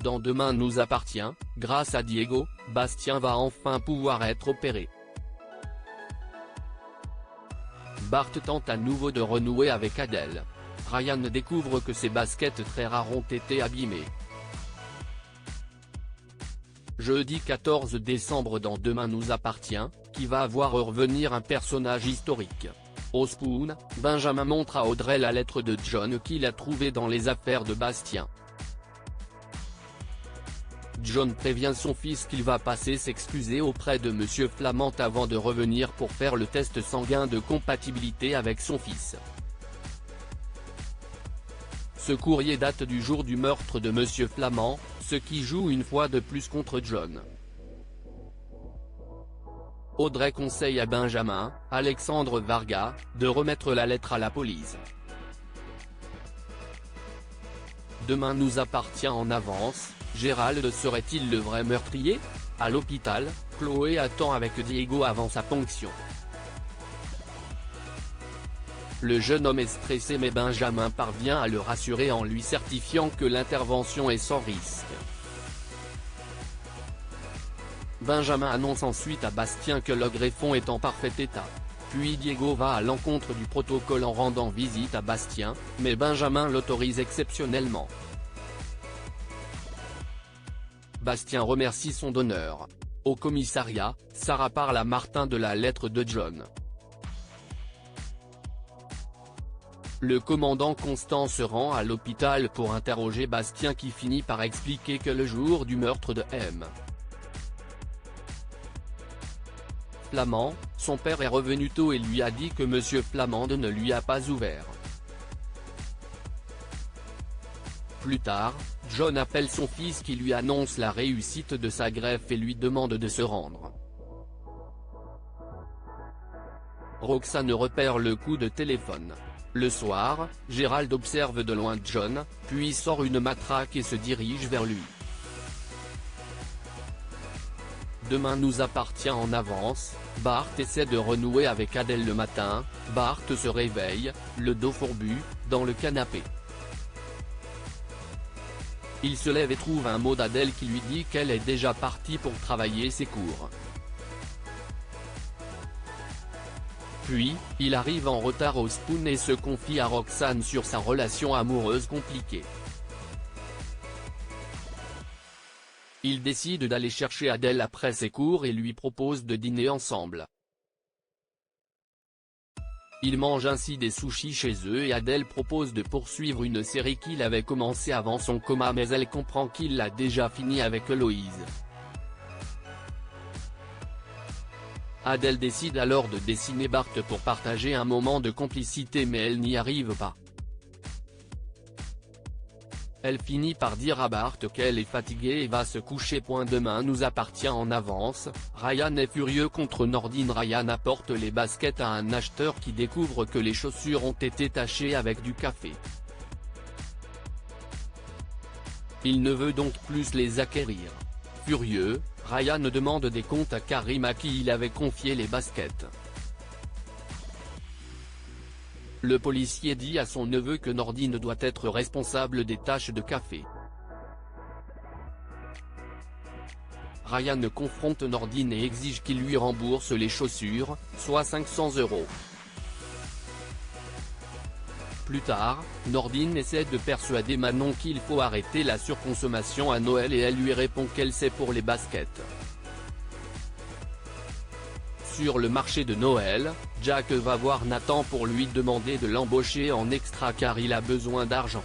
dans Demain nous appartient, grâce à Diego, Bastien va enfin pouvoir être opéré. Bart tente à nouveau de renouer avec Adèle. Ryan découvre que ses baskets très rares ont été abîmées. Jeudi 14 décembre dans Demain nous appartient, qui va voir revenir un personnage historique. Au Spoon, Benjamin montre à Audrey la lettre de John qu'il a trouvée dans les affaires de Bastien. John prévient son fils qu'il va passer s'excuser auprès de Monsieur Flamant avant de revenir pour faire le test sanguin de compatibilité avec son fils. Ce courrier date du jour du meurtre de Monsieur Flamant, ce qui joue une fois de plus contre John. Audrey conseille à Benjamin, Alexandre Varga, de remettre la lettre à la police. Demain nous appartient en avance, Gérald serait-il le vrai meurtrier? À l'hôpital, Chloé attend avec Diego avant sa ponction. Le jeune homme est stressé mais Benjamin parvient à le rassurer en lui certifiant que l'intervention est sans risque. Benjamin annonce ensuite à Bastien que le greffon est en parfait état. Puis Diego va à l'encontre du protocole en rendant visite à Bastien, mais Benjamin l'autorise exceptionnellement. Bastien remercie son donneur. Au commissariat, Sarah parle à Martin de la lettre de John. Le commandant Constant se rend à l'hôpital pour interroger Bastien qui finit par expliquer que le jour du meurtre de M. Flamand, son père est revenu tôt et lui a dit que Monsieur Flamand ne lui a pas ouvert. Plus tard, John appelle son fils qui lui annonce la réussite de sa greffe et lui demande de se rendre. Roxane repère le coup de téléphone. Le soir, Gérald observe de loin John, puis sort une matraque et se dirige vers lui. Demain nous appartient en avance, Bart essaie de renouer avec Adèle le matin, Bart se réveille, le dos fourbu, dans le canapé. Il se lève et trouve un mot d'Adèle qui lui dit qu'elle est déjà partie pour travailler ses cours. Puis, il arrive en retard au Spoon et se confie à Roxane sur sa relation amoureuse compliquée. Il décide d'aller chercher Adèle après ses cours et lui propose de dîner ensemble. Ils mangent ainsi des sushis chez eux et Adèle propose de poursuivre une série qu'il avait commencé avant son coma mais elle comprend qu'il l'a déjà fini avec Héloïse. Adèle décide alors de dessiner Bart pour partager un moment de complicité mais elle n'y arrive pas. Elle finit par dire à Bart qu'elle est fatiguée et va se coucher. Demain nous appartient en avance, Ryan est furieux contre Nordine. Ryan apporte les baskets à un acheteur qui découvre que les chaussures ont été tachées avec du café. Il ne veut donc plus les acquérir. Furieux, Ryan demande des comptes à Karim à qui il avait confié les baskets. Le policier dit à son neveu que Nordine doit être responsable des taches de café. Ryan confronte Nordine et exige qu'il lui rembourse les chaussures, soit 500 €. Plus tard, Nordine essaie de persuader Manon qu'il faut arrêter la surconsommation à Noël et elle lui répond qu'elle sait pour les baskets. Sur le marché de Noël, Jack va voir Nathan pour lui demander de l'embaucher en extra car il a besoin d'argent.